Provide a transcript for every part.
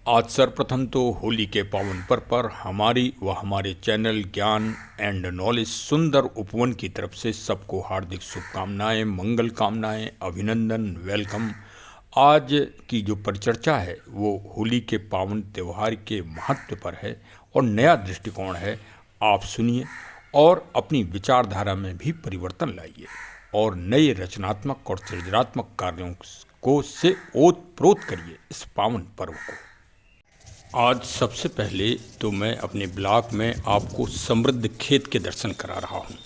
आज सर्वप्रथम तो होली के पावन पर्व पर हमारी व हमारे चैनल ज्ञान एंड नॉलेज सुंदर उपवन की तरफ से सबको हार्दिक शुभकामनाएं, मंगल कामनाएं, अभिनंदन, वेलकम। आज की जो परिचर्चा है वो होली के पावन त्यौहार के महत्व पर है और नया दृष्टिकोण है। आप सुनिए और अपनी विचारधारा में भी परिवर्तन लाइए और नए रचनात्मक और सृजनात्मक कार्यों को से ओत-प्रोत करिए इस पावन पर्व को। आज सबसे पहले तो मैं अपने ब्लॉग में आपको समृद्ध खेत के दर्शन करा रहा हूँ।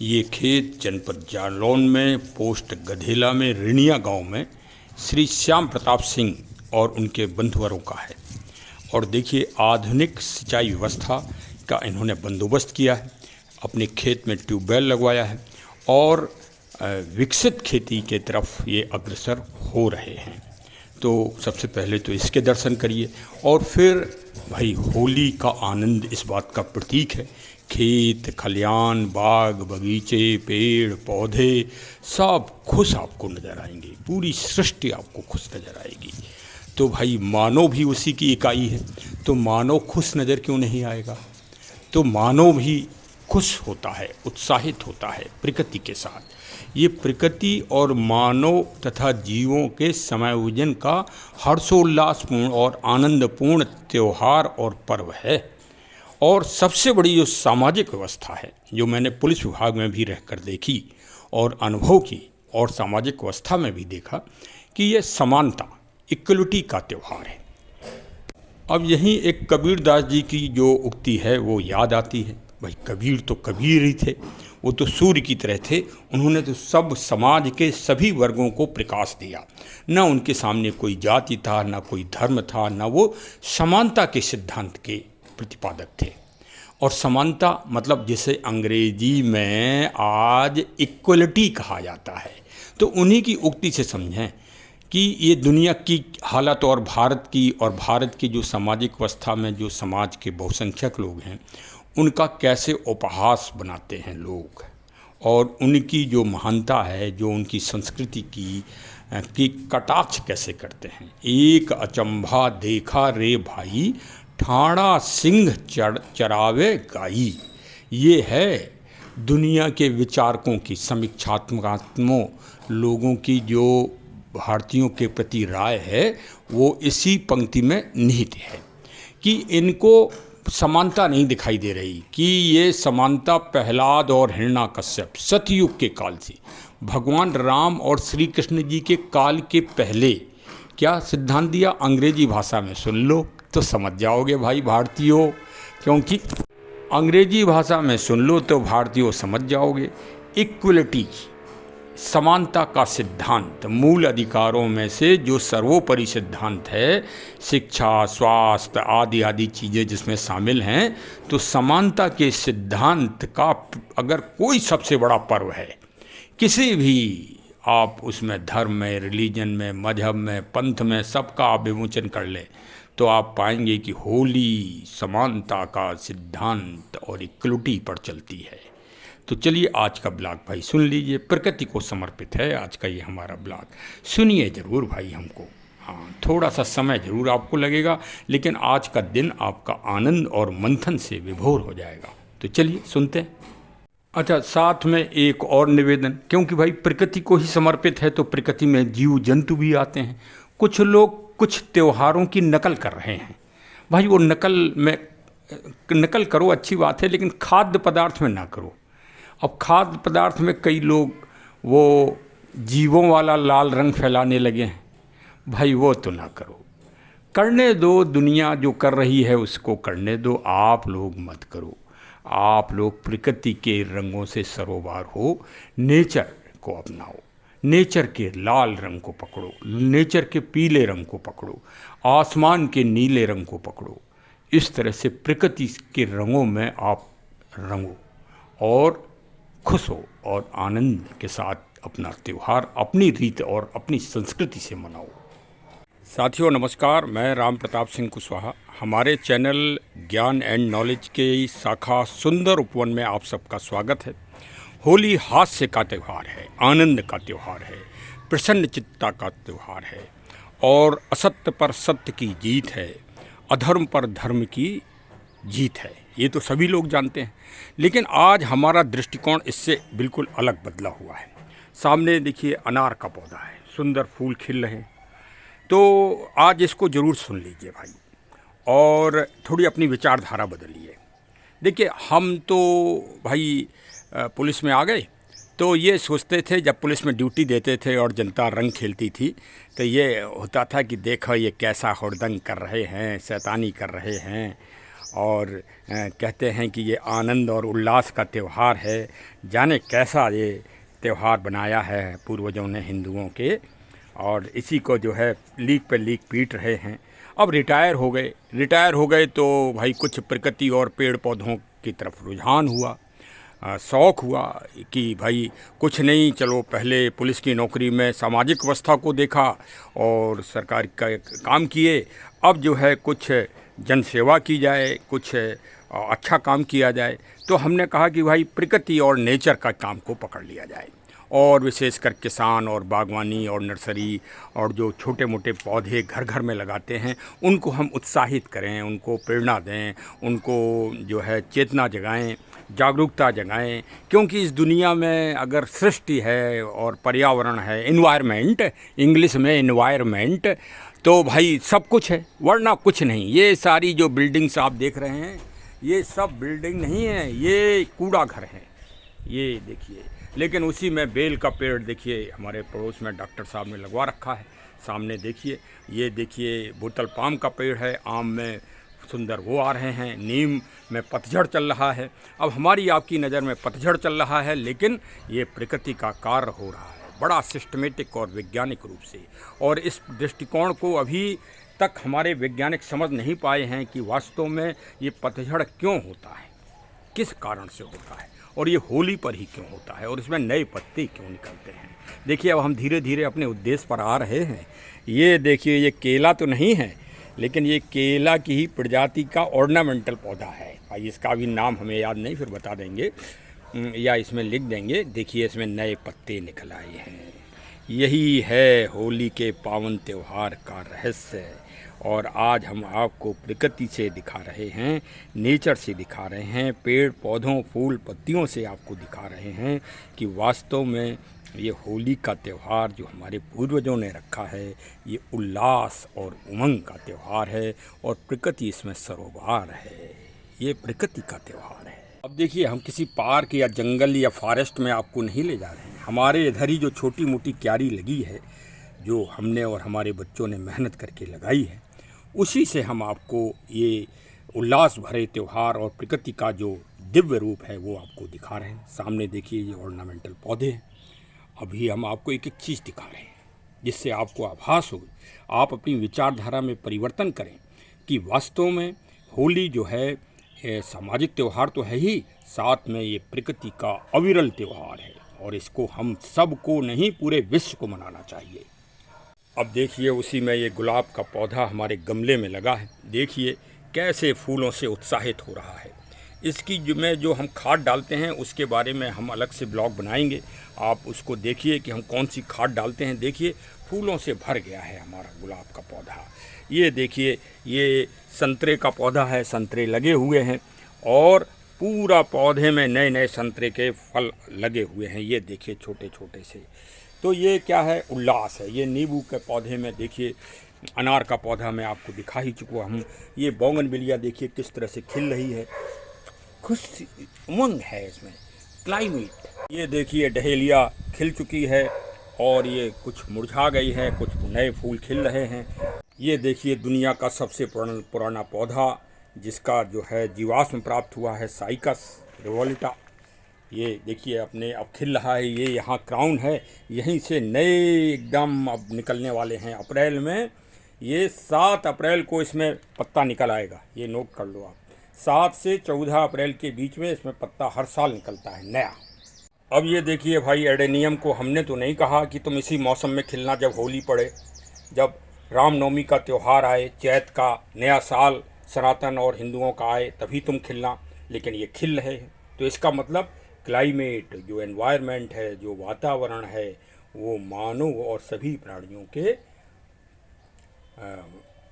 ये खेत जनपद जालौन में पोस्ट गधेला में रिणिया गांव में श्री श्याम प्रताप सिंह और उनके बंधुवरों का है। और देखिए आधुनिक सिंचाई व्यवस्था का इन्होंने बंदोबस्त किया है, अपने खेत में ट्यूबवेल लगवाया है और विकसित खेती के तरफ ये अग्रसर हो रहे हैं। तो सबसे पहले तो इसके दर्शन करिए और फिर भाई होली का आनंद इस बात का प्रतीक है। खेत खलियान, बाग बगीचे, पेड़ पौधे सब खुश आपको नज़र आएंगे, पूरी सृष्टि आपको खुश नज़र आएगी। तो भाई मानव भी उसी की इकाई है, तो मानव खुश नज़र क्यों नहीं आएगा। तो मानव भी खुश होता है, उत्साहित होता है प्रकृति के साथ। ये प्रकृति और मानव तथा जीवों के समायोजन का हर्षोल्लासपूर्ण और आनंदपूर्ण त्यौहार और पर्व है। और सबसे बड़ी जो सामाजिक व्यवस्था है, जो मैंने पुलिस विभाग में भी रहकर देखी और अनुभव की और सामाजिक व्यवस्था में भी देखा कि ये समानता, इक्वलिटी का त्यौहार है। अब यहीं एक कबीरदास जी की जो उक्ति है वो याद आती है। भाई कबीर तो कबीर ही थे, वो तो सूर्य की तरह थे। उन्होंने तो सब समाज के सभी वर्गों को प्रकाश दिया। न उनके सामने कोई जाति था, न कोई धर्म था, न वो समानता के सिद्धांत के प्रतिपादक थे। और समानता मतलब जिसे अंग्रेजी में आज इक्वलिटी कहा जाता है, तो उन्हीं की उक्ति से समझें कि ये दुनिया की हालत और भारत की जो सामाजिक व्यवस्था में जो समाज के बहुसंख्यक लोग हैं उनका कैसे उपहास बनाते हैं लोग, और उनकी जो महानता है, जो उनकी संस्कृति की कटाक्ष कैसे करते हैं। एक अचंभा देखा रे भाई, ठाड़ा सिंह चरावे गाई। ये है दुनिया के विचारकों की, समीक्षात्मकों लोगों की जो भारतीयों के प्रति राय है वो इसी पंक्ति में निहित है कि इनको समानता नहीं दिखाई दे रही, कि ये समानता प्रहलाद और हिरण्याकश्यप सतयुग के काल से, भगवान राम और श्री कृष्ण जी के काल के पहले क्या सिद्धांत दिया। अंग्रेजी भाषा में सुन लो तो समझ जाओगे भाई भारतीयों, क्योंकि अंग्रेजी भाषा में सुन लो तो भारतीयों समझ जाओगे। इक्वलिटी, समानता का सिद्धांत, मूल अधिकारों में से जो सर्वोपरि सिद्धांत है, शिक्षा, स्वास्थ्य आदि आदि चीज़ें जिसमें शामिल हैं, तो समानता के सिद्धांत का अगर कोई सबसे बड़ा पर्व है, किसी भी आप उसमें धर्म में, रिलीजन में, मजहब में, पंथ में, सबका आप विमोचन कर लें तो आप पाएंगे कि होली समानता का सिद्धांत और इक्वलिटी पर चलती है। तो चलिए आज का ब्लॉग भाई सुन लीजिए, प्रकृति को समर्पित है आज का ये हमारा ब्लॉग। सुनिए ज़रूर भाई हमको, हाँ थोड़ा सा समय ज़रूर आपको लगेगा, लेकिन आज का दिन आपका आनंद और मंथन से विभोर हो जाएगा। तो चलिए सुनते हैं। अच्छा, साथ में एक और निवेदन, क्योंकि भाई प्रकृति को ही समर्पित है तो प्रकृति में जीव जंतु भी आते हैं। कुछ लोग कुछ त्योहारों की नकल कर रहे हैं। भाई वो नकल करो, अच्छी बात है, लेकिन खाद्य पदार्थ में ना करो। अब खाद्य पदार्थ में कई लोग वो जीवों वाला लाल रंग फैलाने लगे हैं। भाई वो तो ना करो, करने दो, दुनिया जो कर रही है उसको करने दो, आप लोग मत करो। आप लोग प्रकृति के रंगों से सरोबार हो, नेचर को अपनाओ, नेचर के लाल रंग को पकड़ो, नेचर के पीले रंग को पकड़ो, आसमान के नीले रंग को पकड़ो। इस तरह से प्रकृति के रंगों में आप रंगो और खुश हो और आनंद के साथ अपना त्यौहार अपनी रीत और अपनी संस्कृति से मनाओ। साथियों नमस्कार, मैं राम प्रताप सिंह कुशवाहा। हमारे चैनल ज्ञान एंड नॉलेज के शाखा सुंदर उपवन में आप सबका स्वागत है। होली हास्य का त्यौहार है, आनंद का त्यौहार है, प्रसन्न चित्ता का त्यौहार है और असत्य पर सत्य की जीत है। अधर्म पर धर्म की जीत है, ये तो सभी लोग जानते हैं। लेकिन आज हमारा दृष्टिकोण इससे बिल्कुल अलग बदला हुआ है। सामने देखिए अनार का पौधा है, सुंदर फूल खिल रहे हैं। तो आज इसको ज़रूर सुन लीजिए भाई, और थोड़ी अपनी विचारधारा बदलिए। देखिए हम तो भाई पुलिस में आ गए तो ये सोचते थे, जब पुलिस में ड्यूटी देते थे और जनता रंग खेलती थी, तो ये होता था कि देखो ये कैसा हुड़दंग कर रहे हैं, शैतानी कर रहे हैं, और कहते हैं कि ये आनंद और उल्लास का त्यौहार है। जाने कैसा ये त्यौहार बनाया है पूर्वजों ने हिंदुओं के, और इसी को जो है लीक पे लीक पीट रहे हैं। अब रिटायर हो गए तो भाई कुछ प्रकृति और पेड़ पौधों की तरफ रुझान हुआ, शौक़ हुआ कि भाई कुछ नहीं, चलो पहले पुलिस की नौकरी में सामाजिक व्यवस्था को देखा और सरकार का काम किए, अब जो है कुछ जन सेवा की जाए, कुछ अच्छा काम किया जाए। तो हमने कहा कि भाई प्रकृति और नेचर का काम को पकड़ लिया जाए, और विशेषकर किसान और बागवानी और नर्सरी और जो छोटे मोटे पौधे घर घर में लगाते हैं उनको हम उत्साहित करें, उनको प्रेरणा दें, उनको जो है चेतना जगाएं, जागरूकता जगाएं। क्योंकि इस दुनिया में अगर सृष्टि है और पर्यावरण है, इन्वायरमेंट, इंग्लिश में इन्वायरमेंट, तो भाई सब कुछ है, वरना कुछ नहीं। ये सारी जो बिल्डिंग्स आप देख रहे हैं, ये सब बिल्डिंग नहीं है, ये कूड़ा घर है, ये देखिए। लेकिन उसी में बेल का पेड़ देखिए हमारे पड़ोस में डॉक्टर साहब ने लगवा रखा है। सामने देखिए, ये देखिए बोतल पाम का पेड़ है, आम में सुंदर वो आ रहे हैं, नीम में पतझड़ चल रहा है। अब हमारी आपकी नज़र में पतझड़ चल रहा है, लेकिन ये प्रकृति का कार्य हो रहा है बड़ा सिस्टमेटिक और वैज्ञानिक रूप से। और इस दृष्टिकोण को अभी तक हमारे वैज्ञानिक समझ नहीं पाए हैं कि वास्तव में ये पतझड़ क्यों होता है, किस कारण से होता है, और ये होली पर ही क्यों होता है, और इसमें नए पत्ते क्यों निकलते हैं। देखिए अब हम धीरे धीरे अपने उद्देश्य पर आ रहे हैं। ये देखिए, ये केला तो नहीं है, लेकिन ये केला की ही प्रजाति का ऑर्नामेंटल पौधा है। भाई इसका भी नाम हमें याद नहीं, फिर बता देंगे या इसमें लिख देंगे। देखिए इसमें नए पत्ते निकल आए हैं। यही है होली के पावन त्यौहार का रहस्य। और आज हम आपको प्रकृति से दिखा रहे हैं, नेचर से दिखा रहे हैं, पेड़ पौधों फूल पत्तियों से आपको दिखा रहे हैं कि वास्तव में ये होली का त्यौहार जो हमारे पूर्वजों ने रखा है, ये उल्लास और उमंग का त्यौहार है, और प्रकृति इसमें सरोवर है। ये प्रकृति का त्यौहार है। अब देखिए हम किसी पार्क या जंगल या फॉरेस्ट में आपको नहीं ले जा रहे हैं। हमारे इधर ही जो छोटी मोटी क्यारी लगी है, जो हमने और हमारे बच्चों ने मेहनत करके लगाई है, उसी से हम आपको ये उल्लास भरे त्यौहार और प्रकृति का जो दिव्य रूप है वो आपको दिखा रहे हैं। सामने देखिए ये ऑर्नामेंटल पौधे हैं। अभी हम आपको एक एक चीज़ दिखा रहे हैं जिससे आपको आभास हो, आप अपनी विचारधारा में परिवर्तन करें कि वास्तव में होली जो है सामाजिक त्यौहार तो है ही, साथ में ये प्रकृति का अविरल त्यौहार है, और इसको हम सबको नहीं पूरे विश्व को मनाना चाहिए। अब देखिए उसी में ये गुलाब का पौधा हमारे गमले में लगा है। देखिए कैसे फूलों से उत्साहित हो रहा है। इसकी जो हम खाद डालते हैं उसके बारे में हम अलग से ब्लॉग बनाएंगे, आप उसको देखिए कि हम कौन सी खाद डालते हैं। देखिए फूलों से भर गया है हमारा गुलाब का पौधा। ये देखिए ये संतरे का पौधा है, संतरे लगे हुए हैं, और पूरा पौधे में नए नए संतरे के फल लगे हुए हैं। ये देखिए छोटे छोटे से, तो ये क्या है, उल्लास है। ये नींबू के पौधे में देखिए, अनार का पौधा मैं आपको दिखा ही चुका हूँ। ये बोगनविलिया देखिए किस तरह से खिल रही है, खुशी उमंग है इसमें, क्लाइमेट। ये देखिए डहेलिया खिल चुकी है और ये कुछ मुरझा गई है, कुछ नए फूल खिल रहे हैं। ये देखिए दुनिया का सबसे पुराना पौधा जिसका जो है जीवाश्म प्राप्त हुआ है, साइकस रिवोल्टा। ये देखिए अपने अब खिल रहा है। ये यहाँ क्राउन है, यहीं से नए एकदम अब निकलने वाले हैं अप्रैल में। ये 7 अप्रैल को इसमें पत्ता निकल आएगा, ये नोट कर लो आप। 7 से 14 अप्रैल के बीच में इसमें पत्ता हर साल निकलता है नया। अब ये देखिए भाई एडेनियम को हमने तो नहीं कहा कि तुम इसी मौसम में खिलना, जब होली पड़े, जब रामनवमी का त्यौहार आए, चैत का नया साल सनातन और हिंदुओं का आए, तभी तुम खिलना, लेकिन ये खिल रहे हैं। तो इसका मतलब क्लाइमेट, जो एनवायरनमेंट है, जो वातावरण है, वो मानव और सभी प्राणियों के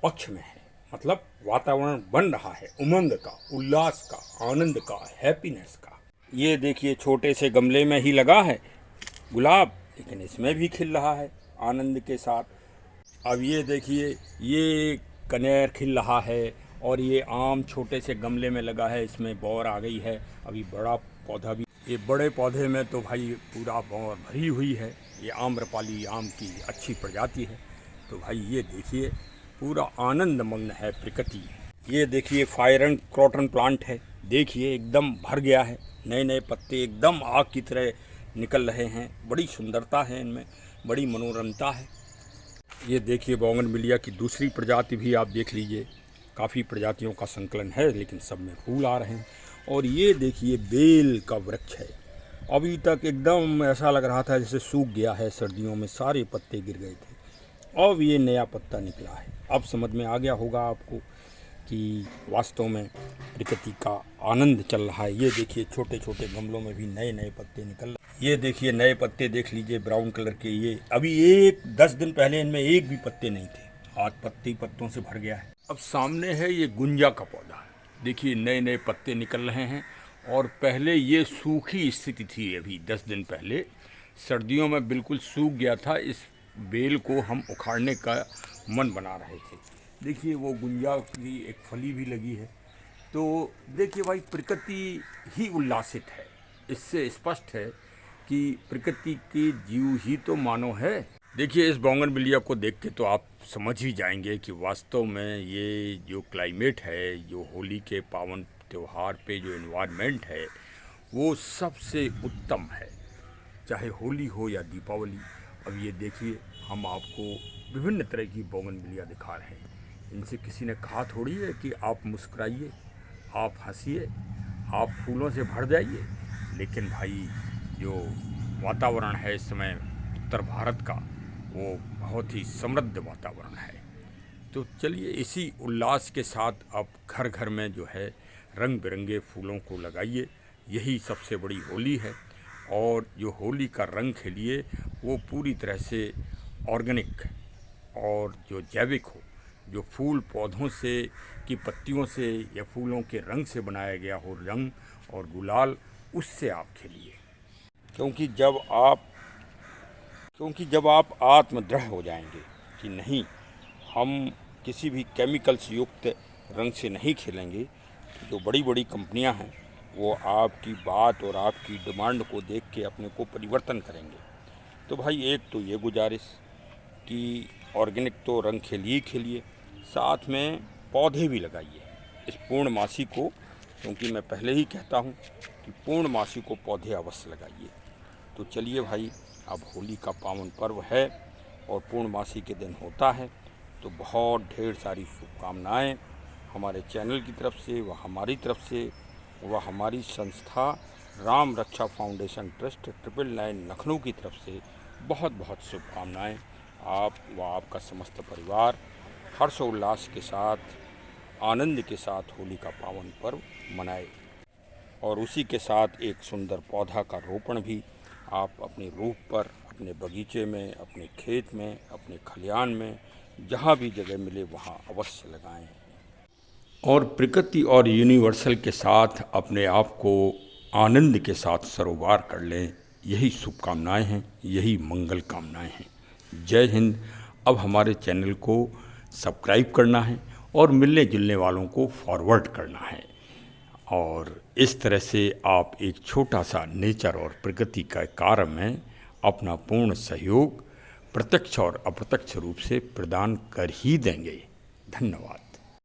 पक्ष में है, मतलब वातावरण बन रहा है उमंग का, उल्लास का, आनंद का, हैप्पीनेस का। ये देखिए छोटे से गमले में ही लगा है गुलाब, लेकिन इसमें भी खिल रहा है आनंद के साथ। अब ये देखिए ये कनेर खिल रहा है और ये आम छोटे से गमले में लगा है, इसमें बौर आ गई है। अभी बड़ा पौधा भी, ये बड़े पौधे में तो भाई पूरा बौर भरी हुई है। ये आम्रपाली आम की अच्छी प्रजाति है। तो भाई ये देखिए पूरा आनंद मग्न है प्रकृति। ये देखिए फायरन क्रॉटन प्लांट है, देखिए एकदम भर गया है, नए नए पत्ते एकदम आग की तरह निकल रहे हैं। बड़ी सुंदरता है इनमें, बड़ी मनोरमता है। ये देखिए बोगनविलिया की दूसरी प्रजाति भी आप देख लीजिए, काफ़ी प्रजातियों का संकलन है लेकिन सब में फूल आ रहे हैं। और ये देखिए बेल का वृक्ष है, अभी तक एकदम ऐसा लग रहा था जैसे सूख गया है, सर्दियों में सारे पत्ते गिर गए थे। अब ये नया पत्ता निकला है। अब समझ में आ गया होगा आपको कि वास्तव में प्रकृति का आनंद चल रहा है। ये देखिए छोटे छोटे गमलों में भी नए नए पत्ते निकल रहे हैं। ये देखिए नए पत्ते देख लीजिए ब्राउन कलर के। ये अभी 10 दिन पहले इनमें एक भी पत्ते नहीं थे, आज पत्ते ही पत्तों से भर गया है। अब सामने है ये गुंजा का पौधा, देखिए नए नए पत्ते निकल रहे हैं। और पहले ये सूखी स्थिति थी, अभी 10 दिन पहले सर्दियों में बिल्कुल सूख गया था। इस बेल को हम उखाड़ने का मन बना रहे थे। देखिए वो गुंजा की एक फली भी लगी है। तो देखिए भाई प्रकृति ही उल्लासित है। इससे स्पष्ट है कि प्रकृति के जीव ही तो मानव है। देखिए इस बोगनविलिया को देख के तो आप समझ ही जाएंगे कि वास्तव में ये जो क्लाइमेट है, जो होली के पावन त्यौहार पे जो एनवायरनमेंट है, वो सबसे उत्तम है, चाहे होली हो या दीपावली। अब ये देखिए हम आपको विभिन्न तरह की बोगनविलिया दिखा रहे हैं। इनसे किसी ने कहा थोड़ी है कि आप मुस्कुराइए, आप हंसिए, आप फूलों से भर जाइए। लेकिन भाई जो वातावरण है इस समय उत्तर भारत का, वो बहुत ही समृद्ध वातावरण है। तो चलिए इसी उल्लास के साथ आप घर घर में जो है रंग बिरंगे फूलों को लगाइए। यही सबसे बड़ी होली है। और जो होली का रंग खिलिए वो पूरी तरह से ऑर्गेनिक और जो जैविक हो, जो फूल पौधों से की पत्तियों से या फूलों के रंग से बनाया गया हो रंग और गुलाल, उससे आप खिलिए। क्योंकि जब आप आत्मदृढ़ हो जाएंगे कि नहीं, हम किसी भी केमिकल्स युक्त रंग से नहीं खेलेंगे, तो जो बड़ी बड़ी कंपनियां हैं वो आपकी बात और आपकी डिमांड को देख के अपने को परिवर्तन करेंगे। तो भाई एक तो ये गुजारिश कि ऑर्गेनिक तो रंग खेलिए, साथ में पौधे भी लगाइए इस पूर्णमासी को। क्योंकि मैं पहले ही कहता हूँ कि पूर्णमासी को पौधे अवश्य लगाइए। तो चलिए भाई, अब होली का पावन पर्व है और पूर्णमासी के दिन होता है, तो बहुत ढेर सारी शुभकामनाएं हमारे चैनल की तरफ से व हमारी तरफ से व हमारी संस्था राम रक्षा फाउंडेशन ट्रस्ट 999 लखनऊ की तरफ से बहुत बहुत शुभकामनाएं। आप व आपका समस्त परिवार हर्षोल्लास के साथ, आनंद के साथ होली का पावन पर्व मनाए। और उसी के साथ एक सुंदर पौधा का रोपण भी आप अपने रूप पर, अपने बगीचे में, अपने खेत में, अपने खलिहान में, जहाँ भी जगह मिले वहाँ अवश्य लगाएं। और प्रकृति और यूनिवर्सल के साथ अपने आप को आनंद के साथ सरोवर कर लें। यही शुभकामनाएं हैं, यही मंगल कामनाएं हैं। जय हिंद। अब हमारे चैनल को सब्सक्राइब करना है और मिलने जुलने वालों को फॉरवर्ड करना है। और इस तरह से आप एक छोटा सा नेचर और प्रकृति का कार्य में अपना पूर्ण सहयोग प्रत्यक्ष और अप्रत्यक्ष रूप से प्रदान कर ही देंगे। धन्यवाद।